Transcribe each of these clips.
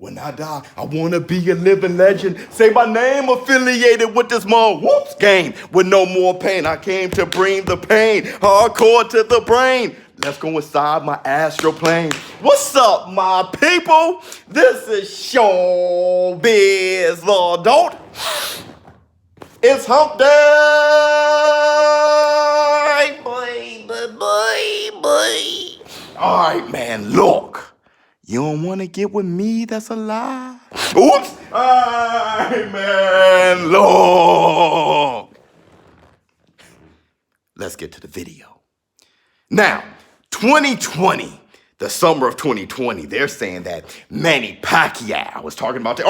When I die, I want to be a living legend. Say my name affiliated with this whoops game. With no more pain, I came to bring the pain. Hardcore to the brain. Let's go inside my astral plane. What's up, my people? This is ShowBizz, the adult. It's hump day, boy. All right, man, look. You don't want to get with me, that's a lie. Oops! All right, man, look. Let's get to the video. Now, 2020. The summer of 2020, they're saying that Manny Pacquiao was talking about that.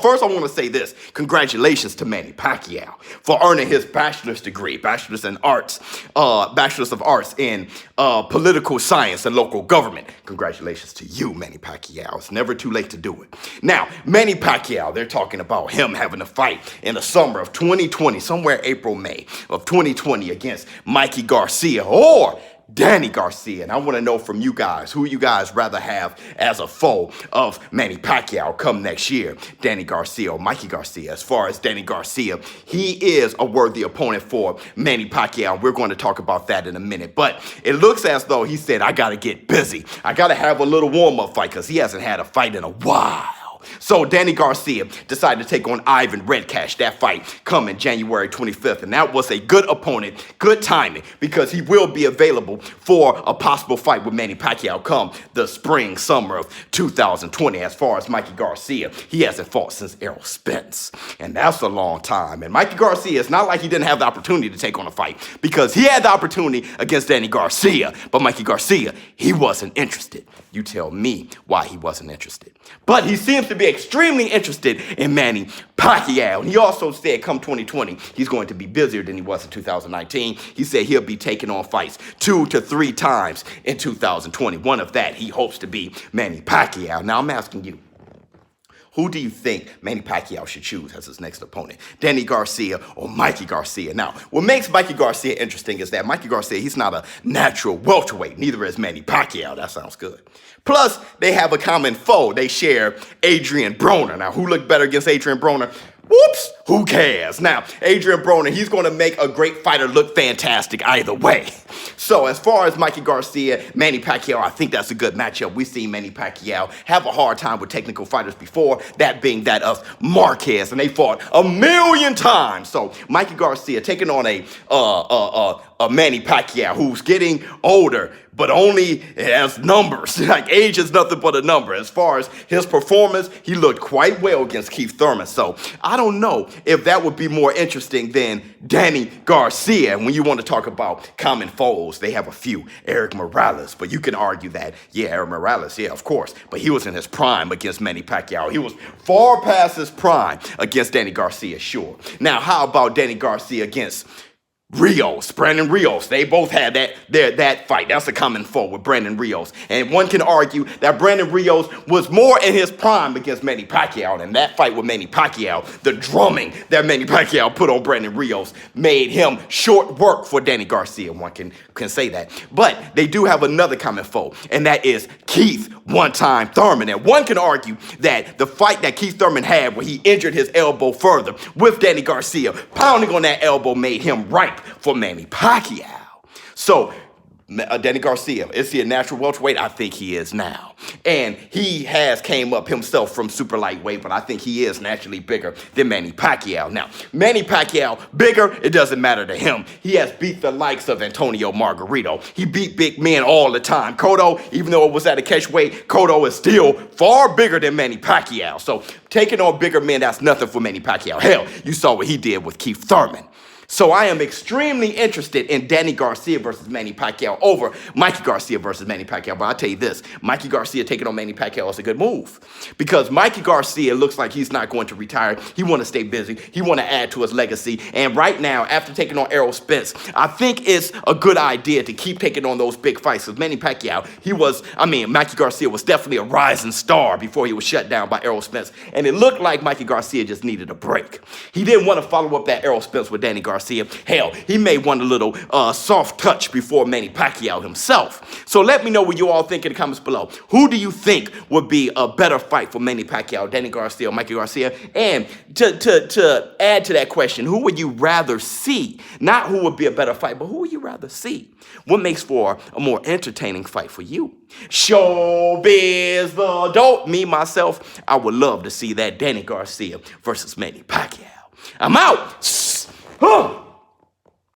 First I want to say this. Congratulations to Manny Pacquiao for earning his bachelor's degree, bachelor's of arts in political science and local government. Congratulations to you, Manny Pacquiao. It's never too late to do it. Now, Manny Pacquiao, they're talking about him having a fight in the summer of 2020, somewhere April, May of 2020 against Mikey Garcia or Danny Garcia. And I want to know from you guys, who you guys rather have as a foe of Manny Pacquiao come next year, Danny Garcia or Mikey Garcia. As far as Danny Garcia, he is a worthy opponent for Manny Pacquiao. We're going to talk about that in a minute. But it looks as though he said, I got to get busy. I got to have a little warm-up fight because he hasn't had a fight in a while. So Danny Garcia decided to take on Ivan Redcash. That fight coming January 25th. And that was a good opponent, good timing, because he will be available for a possible fight with Manny Pacquiao come the spring, summer of 2020. As far as Mikey Garcia, he hasn't fought since Errol Spence. And that's a long time. And Mikey Garcia, it's not like he didn't have the opportunity to take on a fight, because he had the opportunity against Danny Garcia. But Mikey Garcia, he wasn't interested. You tell me why he wasn't interested. But he seems to be extremely interested in Manny Pacquiao. And he also said come 2020, he's going to be busier than he was in 2019. He said he'll be taking on fights 2 to 3 times in 2020. One of that, he hopes to be Manny Pacquiao. Now I'm asking you, who do you think Manny Pacquiao should choose as his next opponent? Danny Garcia or Mikey Garcia? Now, what makes Mikey Garcia interesting is that Mikey Garcia, he's not a natural welterweight. Neither is Manny Pacquiao. That sounds good. Plus, they have a common foe. They share Adrian Broner. Now, who looked better against Adrian Broner? Whoops, who cares? Now, Adrian Broner, he's going to make a great fighter look fantastic either way. So as far as Mikey Garcia, Manny Pacquiao, I think that's a good matchup. We've seen Manny Pacquiao have a hard time with technical fighters before, that being that of Marquez, and they fought 1,000,000 times. So Mikey Garcia taking on a Manny Pacquiao who's getting older, but only has numbers. Like, age is nothing but a number. As far as his performance, he looked quite well against Keith Thurman. So I don't know if that would be more interesting than Danny Garcia. When you want to talk about common foes, they have a few. Eric Morales, but you can argue that, yeah, Eric Morales, yeah, of course. But he was in his prime against Manny Pacquiao. He was far past his prime against Danny Garcia, sure. Now, how about Danny Garcia against Rios, Brandon Rios? They both had that fight. That's a common foe with Brandon Rios. And one can argue that Brandon Rios was more in his prime against Manny Pacquiao. And that fight with Manny Pacquiao, the drumming that Manny Pacquiao put on Brandon Rios made him short work for Danny Garcia. One can say that. But they do have another common foe, and that is Keith one-time Thurman. And one can argue that the fight that Keith Thurman had where he injured his elbow further with Danny Garcia, pounding on that elbow made him ripe for Manny Pacquiao. So Danny Garcia, is he a natural welterweight? I think he is now. And he has came up himself from super lightweight, but I think he is naturally bigger than Manny Pacquiao. Now, Manny Pacquiao, bigger, it doesn't matter to him. He has beat the likes of Antonio Margarito. He beat big men all the time. Cotto, even though it was at a catch weight, Cotto is still far bigger than Manny Pacquiao. So taking on bigger men, that's nothing for Manny Pacquiao. Hell, you saw what he did with Keith Thurman. So I am extremely interested in Danny Garcia versus Manny Pacquiao over Mikey Garcia versus Manny Pacquiao. But I'll tell you this, Mikey Garcia taking on Manny Pacquiao is a good move, because Mikey Garcia looks like he's not going to retire. He want to stay busy. He want to add to his legacy. And right now, after taking on Errol Spence, I think it's a good idea to keep taking on those big fights. Because Manny Pacquiao, Mikey Garcia was definitely a rising star before he was shut down by Errol Spence. And it looked like Mikey Garcia just needed a break. He didn't want to follow up that Errol Spence with Danny Garcia. Garcia. Hell, he may want a little soft touch before Manny Pacquiao himself. So let me know what you all think in the comments below. Who do you think would be a better fight for Manny Pacquiao, Danny Garcia, or Mikey Garcia? And to add to that question, who would you rather see? Not who would be a better fight, but who would you rather see? What makes for a more entertaining fight for you? ShowBizz the dope. Me, myself, I would love to see that Danny Garcia versus Manny Pacquiao. I'm out.